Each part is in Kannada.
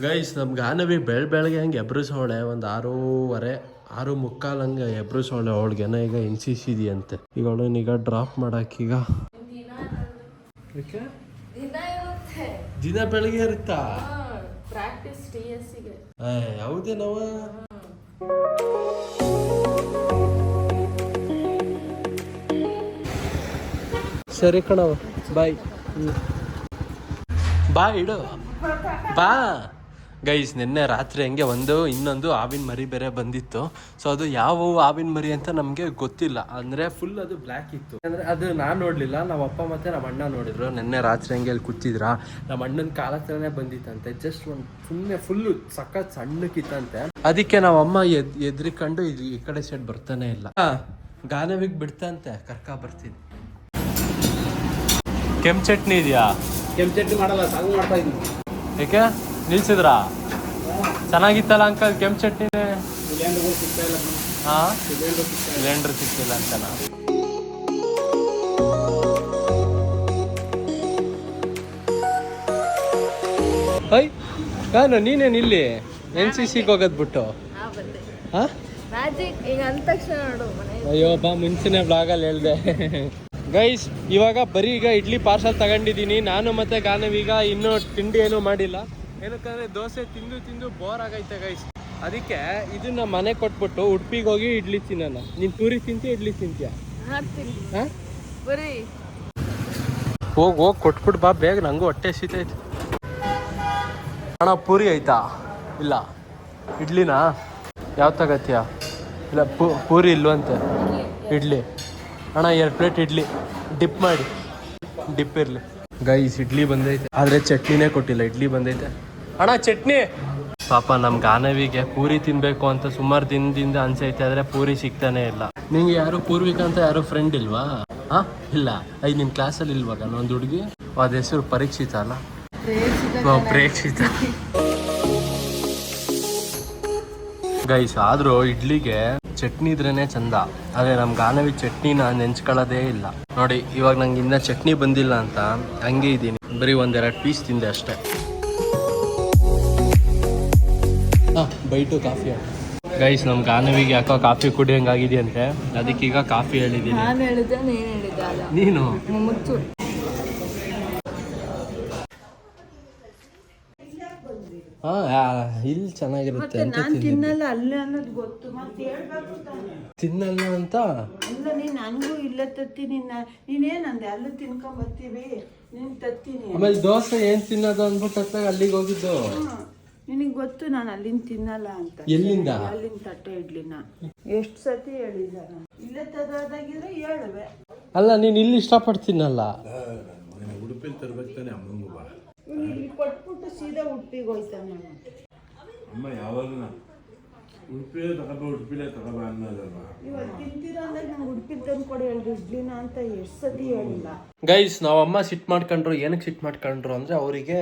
ಗೈಸ್ ನಮ್ಗೆ ಗಾನವಿ ಬೆಳಗ್ಗೆ ಹಂಗೆ ಎಬ್ರಿಸೋಳೆ ಒಂದು 6:30 6:45 ಹಂಗೆ ಎಬ್ರಿಸೋಳೆ. ಅವಳಿಗೆನ ಈಗ NCC ಇದೆಯಂತೆ. ಈಗ ಅವಳನ್ನೀಗ ಡ್ರಾಪ್ ಮಾಡಕ್ಕೀಗ ದಿನ ಬೆಳಗ್ಗೆ ಇರುತ್ತಾ ಪ್ರಾಕ್ಟೀಸ್ TSಗೆ. ಯಾವುದೇನವ ಸರಿ ಕಣವ ಬಾಯ್ ಬಾ ಇಡು ಬಾ. ಗೈಸ್ ನಿನ್ನೆ ರಾತ್ರಿ ಹಂಗೆ ಇನ್ನೊಂದು ಹಾವಿನ ಮರಿ ಬೇರೆ ಬಂದಿತ್ತು. ಸೊ ಅದು ಯಾವ ಹಾವಿನ ಮರಿ ಅಂತ ನಮಗೆ ಗೊತ್ತಿಲ್ಲ. ಅಂದರೆ ಫುಲ್ ಅದು ಬ್ಲ್ಯಾಕ್ ಇತ್ತು. ಅಂದರೆ ಅದು ನಾನು ನೋಡಲಿಲ್ಲ, ನಮ್ಮ ಅಪ್ಪ ಮತ್ತು ನಮ್ಮ ಅಣ್ಣ ನೋಡಿದ್ರು. ನಿನ್ನೆ ರಾತ್ರಿ ಹಂಗೆ ಅಲ್ಲಿ ಕೂತಿದ್ರ. ನಮ್ಮ ಅಣ್ಣನ ಕಾಲ ಹತ್ರನೇ ಬಂದಿತ್ತಂತೆ. ಜಸ್ಟ್ ಒಂದು ಸುಮ್ಮನೆ ಫುಲ್ಲು ಸಖತ್ ಸಣ್ಣಕ್ಕಿತ್ತಂತೆ. ಅದಕ್ಕೆ ನಾವಮ್ಮ ಎದ್ರಿಕೊಂಡು ಈ ಕಡೆ ಸೈಡ್ ಬರ್ತಾನೆ ಇಲ್ಲ. ಗಾನವಿಗೆ ಬಿಡ್ತಂತೆ ಕರ್ಕ ಬರ್ತೀನಿ. ಕೆಂಪು ಚಟ್ನಿ ಇದೆಯಾ? ಕೆಂಪು ಚಟ್ನಿ ಮಾಡಲ್ಲ, ಸಾಗು ಮಾಡ್ತಾ ಇದ್ದೀನಿ. ಏಕೆ ನಿಲ್ಸಿದ್ರಾ? ಚೆನ್ನಾಗಿತ್ತಲ್ಲ ಅಂಕಲ್ ಕೆಂಪು ಚಟ್ನಿನೇ. ಹಾಂ ಸಿಲಿಂಡ್ರ್ ಸಿಕ್ತಿಲ್ಲ ಅಂತನ. ಹೈ ನಾನು ನೀನೇನು ಇಲ್ಲಿ NCCಗೆ ಹೋಗೋದು ಬಿಟ್ಟು? ಹಾಂ ಅಯ್ಯೋ ಬಾ, ಮುಂಚೆನೇ ಬ್ಲಾಗಲ್ಲಿ ಹೇಳ್ದೆ. ಗೈಸ್ ಇವಾಗ ಬರೀ ಈಗ ಇಡ್ಲಿ ಪಾರ್ಸಲ್ ತಗೊಂಡಿದ್ದೀನಿ ನಾನು ಮತ್ತೆ ಗಾನವೀಗ. ಇನ್ನೂ ತಿಂಡಿ ಏನೂ ಮಾಡಿಲ್ಲ. ಏನಕ್ಕಂದ್ರೆ ದೋಸೆ ತಿಂದು ಬೋರ್ ಆಗೈತೆ ಗೈಸ್. ಅದಕ್ಕೆ ಇದನ್ನ ಮನೆ ಕೊಟ್ಬಿಟ್ಟು ಉಡುಪಿಗೆ ಹೋಗಿ ಇಡ್ಲಿ ತಿನ್ನೋಣ. ನೀನು ಪೂರಿ ತಿಂತೀಯ ಇಡ್ಲಿ ತಿಂತೀಯ? ಹೋಗಿ ಕೊಟ್ಬಿಟ್ಟು ಬಾ ಬೇಗ, ನಂಗೂ ಹೊಟ್ಟೆ ಹಸಿತೈತೆ. ಅಣ್ಣ ಪೂರಿ ಆಯ್ತಾ? ಇಲ್ಲ ಇಡ್ಲಿನಾ? ಯಾವ ತಗತ್ತೀಯ? ಇಲ್ಲ ಪೂರಿ ಇಲ್ವಂತೆ, ಇಡ್ಲಿ. ಅಣ್ಣ 2 ಪ್ಲೇಟ್ ಇಡ್ಲಿ ಡಿಪ್ ಮಾಡಿ. ಡಿಪ್ ಇರಲಿ. ಗೈಸ್ ಇಡ್ಲಿ ಬಂದೈತೆ, ಆದರೆ ಚಟ್ನಿನೇ ಕೊಟ್ಟಿಲ್ಲ. ಇಡ್ಲಿ ಬಂದೈತೆ. ಅಣ್ಣ ಚಟ್ನಿ. ಪಾಪ ನಮ್ಮ ಗಾನವಿಗೆ ಪೂರಿ ತಿನ್ನಬೇಕು ಅಂತ ಸುಮಾರು ದಿನದಿಂದ ಅನ್ಸೈತೆ, ಆದರೆ ಪೂರಿ ಸಿಗ್ತಾನೆ ಇಲ್ಲ. ನಿಂಗೆ ಯಾರು ಪೂರ್ವಿಕ ಅಂತ ಯಾರು ಫ್ರೆಂಡ್ ಇಲ್ವಾ? ಹಾಂ ಇಲ್ಲ. ನಿಮ್ಮ ಕ್ಲಾಸಲ್ಲಿ ಇಲ್ವಾಗ ಒಂದು ಹುಡುಗಿ? ಅದು ಹೆಸರು ಪರೀಕ್ಷಿತ ಅಲ್ಲ? ಪ್ರೇಕ್ಷಿತ. ಗೈಸ್ ಆದರೂ ಇಡ್ಲಿಗೆ ಚಟ್ನಿ ಇದ್ರೇನೆ ಚಂದ. ಆದರೆ ನಮ್ಮ ಗಾನವಿ ಚಟ್ನಿನ ನೆಂಚ್ಕೊಳ್ಳೋದೇ ಇಲ್ಲ ನೋಡಿ. ಇವಾಗ ನಂಗೆ ಇನ್ನೂ ಚಟ್ನಿ ಬಂದಿಲ್ಲ ಅಂತ ಹಂಗೆ ಇದ್ದೀನಿ. ಬರೀ 1-2 ಪೀಸ್ ತಿಂದೆ ಅಷ್ಟೇ. Bite coffee. ಗೈಸ್ ನಮ್ಮ ಗಾನವಿಗೆ ಯಾಕೋ ಕಾಫಿ ಕುಡಿಯೋಂಗಾಗಿದೆಯಂತೆ. ಅದಕ್ಕೀಗ ಕಾಫಿ ಹೇಳಿದ್ದೀನಿ. ನೀನು ಇಲ್ಲಿ ಚೆನ್ನಾಗಿರುತ್ತೆ ಅಂತ ತಿನ್ನಲ್ಲ ಅಲ್ಲ ಅನ್ನೋದು ಗೊತ್ತು. ಮತ್ತೆ ಹೇಳ್ಬೇಕು ತಿನ್ನಲ್ಲ ಅಂತ ಅಲ್ಲ. ನೀನು ಹಂಗೂ ಇಲ್ಲ ತತ್ತೀನಿ. ನೀನೇನಂದೆ ಅಲ್ಲಿ ತಿನ್ಕೊಂಡ್ ಬರ್ತೀವಿ, ನೀನು ತತ್ತೀನಿ. ಆಮೇಲೆ ದೋಸೆ ಏನ್ ತಿನ್ನೋದು ಅಂದ್ಬಿಟ್ಟು ಅಲ್ಲಿಗೆ ಹೋಗಿದ್ದು. ನಿನಗೆ ಗೊತ್ತು ನಾನು ಅಲ್ಲಿಂದ ತಿನ್ನಲ್ಲ ಅಂತ. ಎಲ್ಲಿಂದ? ಅಲ್ಲಿಂದ ತಟ್ಟೆ ಇಡ್ಲಿನ ಎಷ್ಟು ಸತಿ ಹೇಳಿದಾರ. ಇಲ್ಲೇ ತದಾಗಿದ್ರೆ ಹೇಳುವೆ. ಅಲ್ಲ ನೀನು ಇಲ್ಲಿ ಇಷ್ಟಪಡ್ತೀನಲ್ಲ. ಉಡುಪಿಲಿ ತರ್ಬೇಕು ತಾನೆ ಅಮ್ಮಂಗೂ. ಇಲ್ಲಿ ಕೊಟ್ಬಿಟ್ಟು ಸೀದಾ ಉಡುಪಿಗೆ ಹೋಯ್ತಾನೆ ಅಮ್ಮ. ಯಾವಾಗ ಉಡುಪಿಲೇ ತಗೋಬ ಅನ್ನೋದಲ್ವಾ? ಇವಾಗ ತಿಂತೀರಾ ಅಂದ್ರೆ ನಂಗೆ ಉಡುಪಿ ತಂದು ಕೊಡಿ ಹೇಳ್ರಿ ಇಡ್ಲಿನ ಅಂತ ಎಷ್ಟು ಸತಿ ಹೇಳಿಲ್ಲ. ಗೈಸ್ ನಾವಮ್ಮ ಸಿಟ್ ಮಾಡ್ಕೊಂಡ್ರು. ಏನಕ್ಕೆ ಸಿಟ್ ಮಾಡ್ಕೊಂಡ್ರು ಅಂದರೆ ಅವರಿಗೆ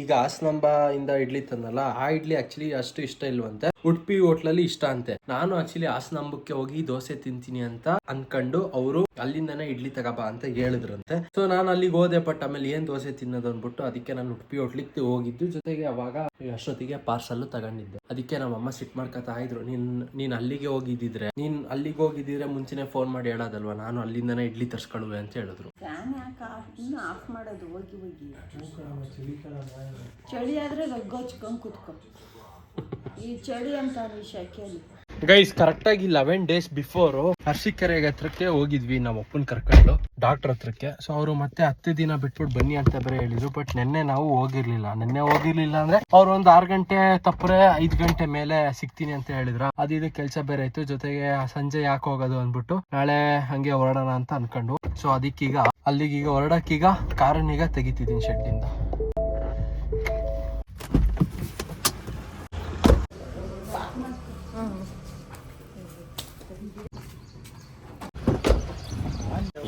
ಈಗ ಹಾಸನಾಂಬ ಇಂದ ಇಡ್ಲಿ ತಂದಲ್ಲ, ಆ ಇಡ್ಲಿ ಆಕ್ಚುಲಿ ಅಷ್ಟು ಇಷ್ಟ ಇಲ್ವಂತೆ. ಉಡುಪಿ ಹೋಟ್ಲಲ್ಲಿ ಇಷ್ಟ ಅಂತೆ. ನಾನು ಆಕ್ಚುಲಿ ಹಾಸನಾಂಬಕ್ಕೆ ಹೋಗಿ ದೋಸೆ ತಿಂತೀನಿ ಅಂತ ಅನ್ಕೊಂಡು ಅವರು ಅಲ್ಲಿಂದನೇ ಇಡ್ಲಿ ತಗೋಬಾ ಅಂತ ಹೇಳಿದ್ರಂತೆ. ಸೊ ನಾನು ಅಲ್ಲಿಗೆ ಹೋದೆ. ಬಟ್ ಆಮೇಲೆ ಏನ್ ದೋಸೆ ತಿನ್ನೋದು ಅಂದ್ಬಿಟ್ಟು ಅದಕ್ಕೆ ನಾನು ಉಡುಪಿ ಹೋಟ್ಲಿಗೆ ಹೋಗಿದ್ದು. ಜೊತೆಗೆ ಅವಾಗ ಅಷ್ಟೊತ್ತಿಗೆ ಪಾರ್ಸಲ್ ತಗೊಂಡಿದ್ದೆ. ಅದಕ್ಕೆ ನಮ್ಮಮ್ಮ ಸಿಟ್ ಮಾಡ್ಕೊತಾ ಇದ್ರು. ನೀನ್ ಅಲ್ಲಿಗೆ ಹೋಗಿದ್ದಿದ್ರೆ ಮುಂಚೆನೆ ಫೋನ್ ಮಾಡಿ ಹೇಳೋದಲ್ವಾ, ನಾನು ಅಲ್ಲಿಂದನೇ ಇಡ್ಲಿ ತರ್ಸ್ಕೊಳ್ಳುವೆ ಅಂತ ಹೇಳಿದ್ರು. ಆಫ್ ಮಾಡೋದು ಹೋಗಿ ಚಳಿ ಆದ್ರೆ ರಗ್ಗೋಚ್ಕೊಂಡ್ ಕುತ್ಕೊ. ಈ ಚಳಿ ಅಂತ ಶೆಕೆಲಿ. ಗೈಸ್ ಕರೆಕ್ಟಾಗಿ 11 days ಬಿಫೋರು ಅರಸೀಕೆರೆಗೆ ಹತ್ರಕ್ಕೆ ಹೋಗಿದ್ವಿ ನಮ್ಮ ಅಪ್ಪನ ಕರ್ಕೊಂಡು ಡಾಕ್ಟರ್ ಹತ್ರಕ್ಕೆ. ಸೊ ಅವರು ಮತ್ತೆ 10 ದಿನ ಬಿಟ್ಬಿಟ್ಟು ಬನ್ನಿ ಅಂತ ಬೇರೆ ಹೇಳಿದ್ರು. ಬಟ್ ನಿನ್ನೆ ನಾವು ಹೋಗಿರ್ಲಿಲ್ಲ ಅಂದ್ರೆ ಅವ್ರು ಒಂದು 6 ಗಂಟೆ ತಪ್ಪರೆ 5 ಗಂಟೆ ಮೇಲೆ ಸಿಗ್ತೀನಿ ಅಂತ ಹೇಳಿದ್ರು. ಇದು ಕೆಲಸ ಬೇರೆ ಇತ್ತು. ಜೊತೆಗೆ ಸಂಜೆ ಯಾಕೆ ಹೋಗೋದು ಅಂದ್ಬಿಟ್ಟು ನಾಳೆ ಹಂಗೆ ಹೊರಡೋಣ ಅಂತ ಅನ್ಕೊಂಡು. ಸೊ ಅದಕ್ಕೀಗ ಅಲ್ಲಿಗೀಗ ಹೊರಡಕ್ಕೀಗ ಕಾರನ್ನೀಗ ತೆಗಿತಿದ್ದೀನಿ ಶೆಡ್ಡಿಂದ.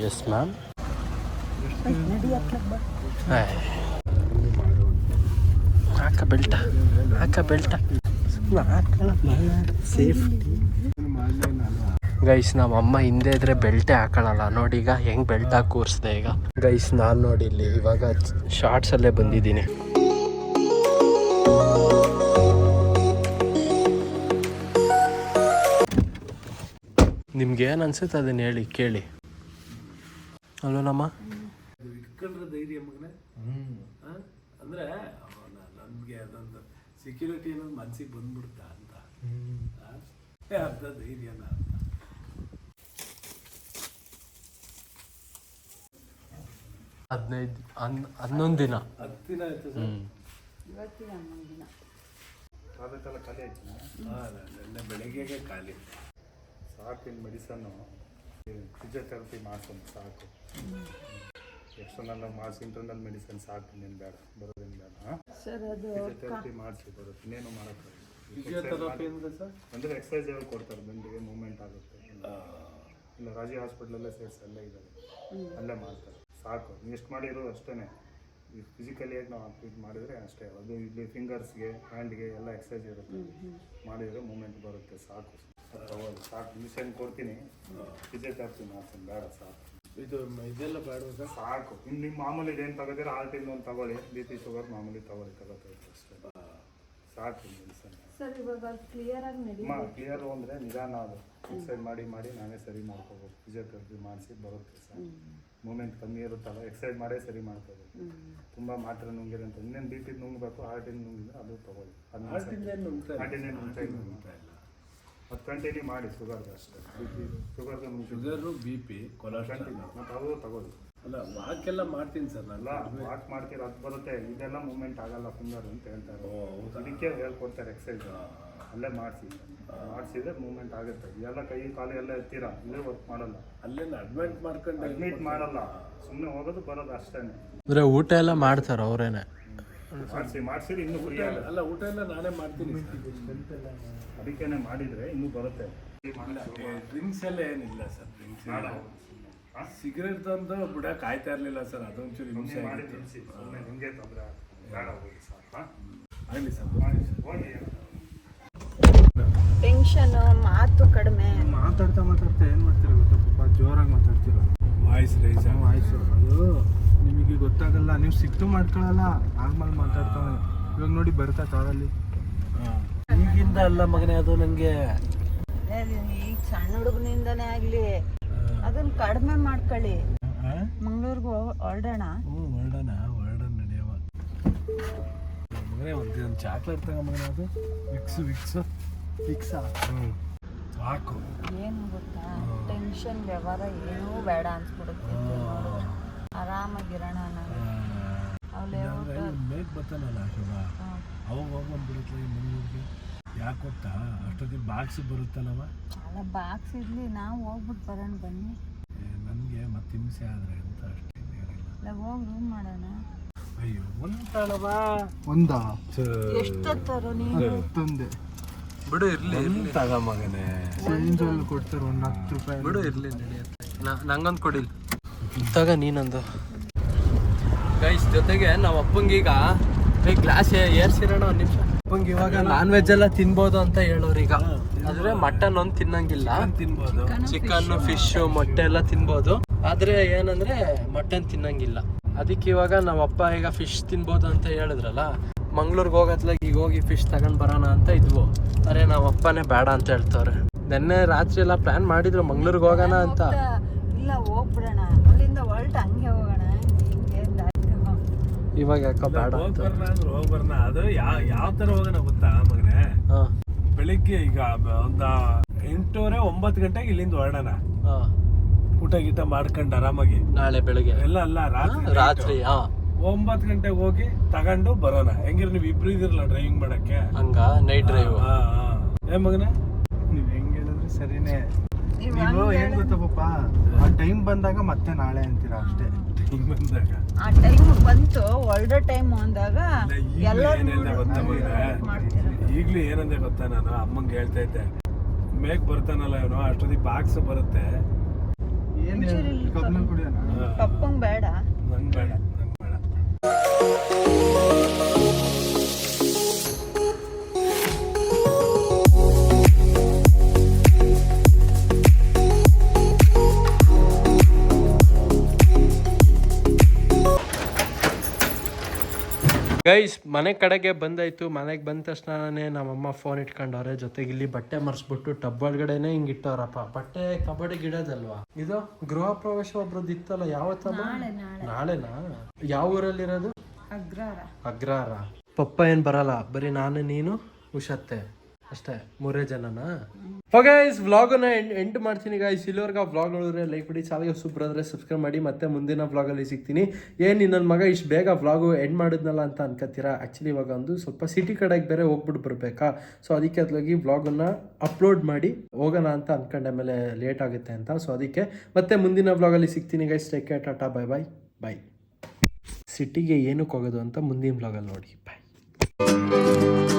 Yes ma'am. ಹಾಕ ಬೆಲ್ಟ ಸೇಫ್ಟಿ. ಗೈಸ್ ನಮ್ಮ ಅಮ್ಮ ಹಿಂದೆ ಇದ್ರೆ ಬೆಲ್ಟೇ ಹಾಕೊಳ್ಳಲ್ಲ ನೋಡಿ. ಈಗ ಹೆಂಗ್ ಬೆಲ್ಟ್ ಹಾಕಿ ಕೂರಿಸ್ದೆ. ಈಗ ಗೈಸ್ ನಾನು ನೋಡಿ ಇಲ್ಲಿ ಇವಾಗ ಶಾರ್ಟ್ಸ್ ಅಲ್ಲೇ ಬಂದಿದ್ದೀನಿ. ನಿಮ್ಗೆ ಏನು ಅನ್ಸುತ್ತೆ ಅದನ್ನ ಹೇಳಿ ಕೇಳಿ ಅಲ್ವನಮ್ಮ. ಇಟ್ಕೊಂಡ್ರೆ ಧೈರ್ಯ ಮಗನೇ. ಅಂದರೆ ನನಗೆ ಅದೊಂದು ಸೆಕ್ಯೂರಿಟಿ ಅನ್ನೋದು ಮನ್ಸಿಗೆ ಬಂದ್ಬಿಡ್ತಾ ಅಂತ ಅರ್ಧ ಧೈರ್ಯನ ಅಂತ. ಹನ್ನೊಂದು ದಿನ 10 ದಿನ ಆಯ್ತು ಸರ್. ಇವತ್ತಿನ ಹನ್ನೊಂದು ದಿನ. ಅದಕ್ಕೆಲ್ಲ ಖಾಲಿ ಆಯ್ತು. ನೆನ್ನೆ ಬೆಳಗ್ಗೆಗೆ ಖಾಲಿ. ಸಾಕು ಮೆಡಿಸನ್ನು ಫಿಸಿಯೋಥೆರಪಿ ಮಾಡ್ಸೋದು ಸಾಕು. ಎಕ್ಸ್ಟರ್ನಲ್ ಮಾಡಿಸಿ ಇಂಟರ್ನಲ್ ಮೆಡಿಸಿನ್ ಸಾಕು. ಇನ್ನೇನು ಬೇಡ, ಬರೋದೇನು ಬೇಡ. ಸರ್ ಅದು ಫಿಸಿಯೋಥೆರಪಿ ಮಾಡಿಸಿ ಬರುತ್ತೆ, ಇನ್ನೇನು ಮಾಡೋಕ್ಕೆ. ಫಿಸಿಯೋಥೆರಪಿ ಅಂದರೆ ಸರ್ ಅಂದರೆ ಎಕ್ಸಸೈಸ್ ಯಾವಾಗ ಕೊಡ್ತಾರೆ, ಬೆಂಡಿಗೆ ಮೂವ್ಮೆಂಟ್ ಆಗುತ್ತೆ. ಇಲ್ಲ ರಾಜಿ ಹಾಸ್ಪಿಟ್ಲಲ್ಲೇ ಸೇರಿಸಿ ಅಲ್ಲೇ ಇದ್ದಾರೆ, ಅಲ್ಲೇ ಮಾಡ್ತಾರೆ. ಸಾಕು ನೀವು ಎಷ್ಟು ಮಾಡಿರೋ ಅಷ್ಟೇ. ಫಿಸಿಕಲಿಯಾಗಿ ನಾವು ಇದು ಮಾಡಿದರೆ ಅಷ್ಟೇ. ಅದು ಇಲ್ಲಿ ಫಿಂಗರ್ಸ್ಗೆ ಹ್ಯಾಂಡ್ಗೆ ಎಲ್ಲ ಎಕ್ಸಸೈಸ್ ಇರುತ್ತೆ, ಮಾಡಿದರೆ ಮೂಮೆಂಟ್ ಬರುತ್ತೆ. ಸಾಕು ಸಾಕು. ಮಿಷನ್ ಕೊಡ್ತೀನಿ, ಫಿಸಿಯೋಥೆರಪಿ ಮಾಡ್ತೀನಿ, ಬೇಡ ಸಾಕು. ಇದೆಲ್ಲ ಬೇಡ ಸರ್. ಸಾಕು. ಇನ್ನು ನಿಮ್ಮ ಮಾಮೂಲಿ ಏನು ತಗೋತೀರ ಹಾರ್ಟಿಂದ ಒಂದು ತಗೊಳ್ಳಿ, ಬಿ ಪಿ ಶುಗರ್ ಮಾಮೂಲಿ ತಗೋತಾ ಅಷ್ಟೇ. ಸಾಕು ಮೆಡಿಸನ್. ಸರ್ ಇವಾಗ ಕ್ಲಿಯರ್ ಆಗಿ ಕ್ಲಿಯರು ಅಂದರೆ ನಿಧಾನ. ಅದು ಎಕ್ಸಸೈಸ್ ಮಾಡಿ ನಾವೇ ಸರಿ ಮಾಡ್ಕೋಬೇಕು. ಫಿಸಿಯೋಥೆರಪಿ ಮಾಡಿಸಿ ಬರುತ್ತೆ ಸರ್. ಮೂಮೆಂಟ್ ಕಮ್ಮಿ ಇರುತ್ತಲ್ಲ, ಎಕ್ಸಸೈಸ್ ಮಾಡೇ ಸರಿ ಮಾಡ್ಕೋಬೇಕು. ತುಂಬ ಮಾತ್ರ ನುಂಗಿರಿ ಅಂತ ಇನ್ನೇನು ಬಿ ಪಿ ನುಂಗಬೇಕು, ಹಾರ್ಟಿಂದ ನುಂಗಿದ್ರೆ ಅದು ತಗೊಳ್ಳಿ. ಹಾರ್ಟಿಂದ ನುಂಗ್ತಾ ಇಲ್ಲ. ಅದು ಕಂಟಿನ್ಯೂ ಮಾಡಿ. ಶುಗರ್ಗೆ ಅಷ್ಟೇ, B P sugar B P cholesterol ಮತ್ತು ಅದು ತಗೊಳ್ಳಿ. ಅಲ್ಲ ವಾಕೆಲ್ಲ ಮಾಡ್ತೀನಿ ಸರ್ ನಾನು. ವಾಕ್ ಮಾಡ್ತೀರ, ಅದು ಬರುತ್ತೆ. ಇದೆಲ್ಲ ಮೂಮೆಂಟ್ ಆಗಲ್ಲ ಫಿಂಗರ್ ಅಂತ ಹೇಳ್ತಾರೆ. ಇದಕ್ಕೆ ಹೇಳ್ಕೊಡ್ತಾರೆ ಎಕ್ಸಸೈಸ್, ಅಲ್ಲೇ ಮಾಡಿಸಿದ್ರೆ ಮೂಮೆಂಟ್ ಆಗುತ್ತೆ. ಇದೆಲ್ಲ ಕೈ ಕಾಲು ಎಲ್ಲ ಎತ್ತೀರ, ಇಲ್ಲೇ ವರ್ಕ್ ಮಾಡಲ್ಲ. ಅಲ್ಲೇನು ಅಡ್ಮಿಟ್ ಮಾಡಲ್ಲ, ಸುಮ್ಮನೆ ಹೋಗೋದು ಬರೋದು ಅಷ್ಟೇ. ಅಂದರೆ ಊಟ ಎಲ್ಲ ಮಾಡ್ತಾರೆ ಅವರೇನೆ. ಮಾಡಿಸಿದ್ರೆ ಇನ್ನೂ ಫ್ರೀ ಆಗಲ್ಲ. ಅಲ್ಲ ಊಟ ಎಲ್ಲ ನಾನೇ ಮಾಡ್ತೀನಿ. ಅದಕ್ಕೇನೆ ಮಾಡಿದರೆ ಇನ್ನೂ ಬರುತ್ತೆ. ಡ್ರಿಂಕ್ಸ್ ಎಲ್ಲ ಏನಿಲ್ಲ ಸರ್. ಡ್ರಿಂಕ್ಸ್ ಸಿಗರೇಟ್ ತಂದು ಬಿಡಕ್ಕೆ ಆಯ್ತಾ ಇರಲಿಲ್ಲ ಸರ್. ಅದೊಂಚೂರು ಹಿಂಸೆ ಆಗಿತ್ತು. ನಿಮಗೆ ತೊಂದರೆ ಬೇಡ, ಹೋಗಿ ಸರ್. ಆಗಲಿ ಸರ್. ಟೆನ್ಷನ್, ಮಾತು ಕಡಿಮೆ. ಮಾತಾಡ್ತಾ ಏನು ಮಾಡ್ತೀರ ಗೊತ್ತಾ ಪಾಪ, ಜೋರಾಗಿ ಮಾತಾಡ್ತೀರ. ವಾಯ್ಸ್ ರೈಸ್ ವಾಯ್ಸು ಅದು ನಿಮಗೆ ಗೊತ್ತಾಗಲ್ಲ, ನೀವು ಸಿಟ್ಟು ಮಾಡ್ಕೊಳ್ಳಲ್ಲ, ನಾರ್ಮಲ್ ಮಾತಾಡ್ತಾವೆ. ಇವಾಗ ನೋಡಿ ಬರ್ತಾ ಕಾರಲ್ಲಿ. ಈಗಿಂದ ಅಲ್ಲ ಮಗನೇ, ಅದು ನನಗೆ ಈಗ ಸಣ್ಣ ಹುಡುಗನಿಂದನೇ ಆಗಲಿ ಅದನ್ನ ಕಡಿಮೆ ಮಾಡ್ಕೊಳ್ಳಿ. ಮಂಗಳೂರಿಗೆ ಹೊರಡೋಣ. ಹೊರಡೋಣ ನಡೆಯವ ಮಗನೇ. ಒಂದು ಚಾಕ್ಲೇಟ್ ತಗೋ ಮಗನೇ. ಅದು ವಿಕ್ಸ್ ಸಾಕು. ಏನು ಗೊತ್ತಾ, ಟೆನ್ಷನ್ ವ್ಯವಹಾರ ಏನೂ ಬೇಡ ಅನ್ಸ್ಬಿಡುತ್ತೆ. ಆರಾಮಾಗಿರೋಣ. ಮೇಕ್ ಬರ್ತಾನಲ್ಲ ಶುಭ, ಅವಾಗ ಹೋಗ್ಬಂದ್ಬಿಡುತ್ತಲ್ಲ ಈ ಮಂಗಳೂರಿಗೆ. ಯಾಕೆ ಗೊತ್ತಾ, ಅಷ್ಟೊತ್ತಿಗೆ ಬಾಕ್ಸ್ ಬರುತ್ತಲ್ಲವ. ಅಲ್ಲ ಬಾಕ್ಸ್ ಇರಲಿ, ನಾವು ಹೋಗ್ಬಿಟ್ಟು ಬರೋಣ ಬನ್ನಿ. ನನಗೆ ಮತ್ತೆ ಹಿಂಸೆ ಆದರೆ ಅಂತ ಅಷ್ಟೇ, ಇಲ್ಲ ಹೋಗಿ ರೂಮ್ ಮಾಡೋಣ. ಅಯ್ಯೋ ಒಂದವ ಒಂದಾ ಎಷ್ಟೊತ್ತಾರೋ ನೀವು ತಂದೆ ಬಿಡು ಇರ್ಲಿ ತಗ ಮಗನೇ. ಚೇಂಜಲ್ಲಿ ಕೊಡ್ತಾರೆ ಒಂದು 10 ರೂಪಾಯಿ. ಬಿಡು ಇರ್ಲಿ ನಡೆಯುತ್ತೆ. ನಂಗೊಂದು ಕೊಡಿಲ್ಲ ತಗ ನೀನೊಂದು. ಗೈಸ್ ಜೊತೆಗೆ ನಾವು ಅಪ್ಪಂಗೀಗ ಗ್ಲಾಸ್ ಏರ್ಸಿರೋಣ ಒಂದು ನಿಮಿಷ. ಅಪ್ಪಂಗೆ ಇವಾಗ ನಾನ್ ವೆಜ್ ಎಲ್ಲ ತಿನ್ಬೋದು ಅಂತ ಹೇಳೋರು ಈಗ. ಆದ್ರೆ ಮಟನ್ ಒಂದು ತಿನ್ನಂಗಿಲ್ಲ, ತಿನ್ಬೋದು. ಚಿಕನ್ ಫಿಶ್ ಮೊಟ್ಟೆ ಎಲ್ಲ ತಿನ್ಬೋದು. ಆದ್ರೆ ಏನಂದ್ರೆ ಮಟನ್ ತಿನ್ನಂಗಿಲ್ಲ. ಅದಕ್ಕೆ ಇವಾಗ ನಮ್ಮ ಅಪ್ಪ ಈಗ ಫಿಶ್ ತಿನ್ಬೋದು ಅಂತ ಹೇಳಿದ್ರಲ್ಲ, ಮಂಗ್ಳೂರ್ಗೆ ಹೋಗತ್ಲಾಗ ಈಗ ಹೋಗಿ ಫಿಶ್ ತಗೊಂಡ್ ಬರೋಣ ಅಂತ ಇದ್ವು. ಅರೆ ನಮ್ಮ ಅಪ್ಪನೇ ಬೇಡ ಅಂತ ಹೇಳ್ತವ್ರೆ. ನೆನ್ನೆ ರಾತ್ರಿ ಎಲ್ಲ ಪ್ಲಾನ್ ಮಾಡಿದ್ರು ಮಂಗ್ಳೂರ್ಗೆ ಹೋಗೋಣ ಅಂತ. ಇಲ್ಲ ಹೋಗ್ಬಿಡೋಣ, ಅಲ್ಲಿಂದ ಹೊರಟು ಹಂಗೆ ಹೋಗೋಣ. ಇವಾಗ ಯಾಕೋ ಬೇಡ ಅಂತ. ಹೋಗ್ಬರ್ನ. ಅದು ಯಾವ ತರ ಹೋಗೋಣ ಗೊತ್ತಾ ಮಗನೇ, ಬೆಳಿಗ್ಗೆ ಈಗ ಒಂದು 8:30-9 ಗಂಟೆಗೆ ಇಲ್ಲಿಂದ ಹೊರಡೋಣ. ಊಟ ಗೀಟ ಮಾಡ್ಕೊಂಡು ಆರಾಮಾಗಿ ನಾಳೆ ಬೆಳಿಗ್ಗೆ ಅಲ್ಲ ರಾತ್ರಿ 9 ಗಂಟೆಗೆ ಹೋಗಿ ತಗೊಂಡು ಬರೋಣ. ಹೆಂಗಿರ್ ನೀವು ಇಬ್ರು ಇದಿರಲ್ಲ ಡ್ರೈವಿಂಗ್ ಮಾಡಕ್ಕೆ, ಹಂಗ ನೈಟ್ ಡ್ರೈವ್. ಏನ್ ಮಗನೇ, ನೀವು ಹೆಂಗ್ ಹೇಳಿದ್ರೆ ಸರಿನೇ. ನೀವು ಏನ್ ಗೊತ್ತಾ ಪಾಪ, ಆ ಟೈಮ್ ಬಂದಾಗ ಮತ್ತೆ ನಾಳೆ ಅಂತೀರಾ ಅಷ್ಟೇ. ಹಿಂಗ್ ಬಂದಾಗ ಆ ಟೈಮ್ ಬಂತು, ಹೊರಡೋ ಟೈಮ್ ಅಂದಾಗ ಈಗ್ಲೂ ಏನಂದೆ ಗೊತ್ತಾ, ನಾನು ಅಮ್ಮಂಗೆ ಹೇಳ್ತಾ ಇದ್ದೆ, ಮೇಕ್ ಬರ್ತಾನಲ್ಲ ಇವನು, ಅಷ್ಟೊತ್ತಿಗೆ ಬಾಕ್ಸ್ ಬರುತ್ತೆ. ಏನು ಕಬ್ಬಲ್ಲಿ ಕುಡಿಯೋಣ. ಪಪ್ಪಂಗ್ ಬೇಡ, ನಂಗೆ ಬೇಡ. ಗೈಸ್ ಮನೆ ಕಡೆಗೆ ಬಂದಾಯ್ತು. ಮನೆಗೆ ಬಂದ ತಕ್ಷಣನೇ ನಮ್ಮಮ್ಮ ಫೋನ್ ಇಟ್ಕೊಂಡವ್ರೆ. ಜೊತೆಗೆ ಇಲ್ಲಿ ಬಟ್ಟೆ ಮರ್ಸ್ಬಿಟ್ಟು ಟಬ್ ಒಳಗಡೆನೆ ಹಿಂಗ್ ಇಟ್ಟವ್ರಪ್ಪ. ಬಟ್ಟೆ ಕಬಡ್ಡಿಗೆ ಇಡೋದಲ್ವಾ ಇದು? ಗೃಹ ಪ್ರವೇಶ ಒಬ್ರದ್ದು ಇತ್ತಲ್ಲ, ಯಾವತ್ತಮ್ಮ? ನಾಳೆನಾ? ಯಾವ ಊರಲ್ಲಿರೋದು? ಅಗ್ರಹಾರ. ಪಪ್ಪ ಏನ್ ಬರಲ್ಲ, ಬರೀ ನಾನು ನೀನು ಉಷತ್ತೆ ಅಷ್ಟೇ, 3 ಜನನಾ? ಗೈಸ್ ವ್ಲಾಗನ್ನ ಎಂಡ್ ಮಾಡ್ತೀನಿ ಗೈಸ್. ಇಲ್ಲಿವರೆಗೆ ವ್ಲಾಗ್ ನೋಡಿದ್ರೆ ಲೈಕ್ ಮಾಡಿ, ಚಾನಲ್ಗೆ ಸೂಪರ್ ಅಂದರೆ ಸಬ್ಸ್ಕ್ರೈಬ್ ಮಾಡಿ. ಮತ್ತೆ ಮುಂದಿನ ವ್ಲಾಗಲ್ಲಿ ಸಿಗ್ತೀನಿ. ಏನು ನನ್ನ ಮಗ ಇಷ್ಟು ಬೇಗ ವ್ಲಾಗು ಎಂಡ್ ಮಾಡಿದ್ನಲ್ಲ ಅಂತ ಅನ್ಕೋತೀರಾ. ಆ್ಯಕ್ಚುಲಿ ಇವಾಗ ಒಂದು ಸ್ವಲ್ಪ ಸಿಟಿ ಕಡೆಗೆ ಬೇರೆ ಹೋಗ್ಬಿಟ್ಟು ಬರಬೇಕಾ, ಸೊ ಅದಕ್ಕೆ ಅದ್ಲಾಗಿ ವ್ಲಾಗನ್ನು ಅಪ್ಲೋಡ್ ಮಾಡಿ ಹೋಗೋಣ ಅಂತ ಅಂದ್ಕೊಂಡೆ, ಮೇಲೆ ಲೇಟ್ ಆಗುತ್ತೆ ಅಂತ. ಸೊ ಅದಕ್ಕೆ ಮತ್ತೆ ಮುಂದಿನ ವ್ಲಾಗಲ್ಲಿ ಸಿಗ್ತೀನಿ guys. Take care, Tata, bye bye bye. ಸಿಟಿಗೆ ಏನಕ್ಕೆ ಹೋಗೋದು ಅಂತ ಮುಂದಿನ ವ್ಲಾಗಲ್ಲಿ ನೋಡಿ. ಬಾಯ್.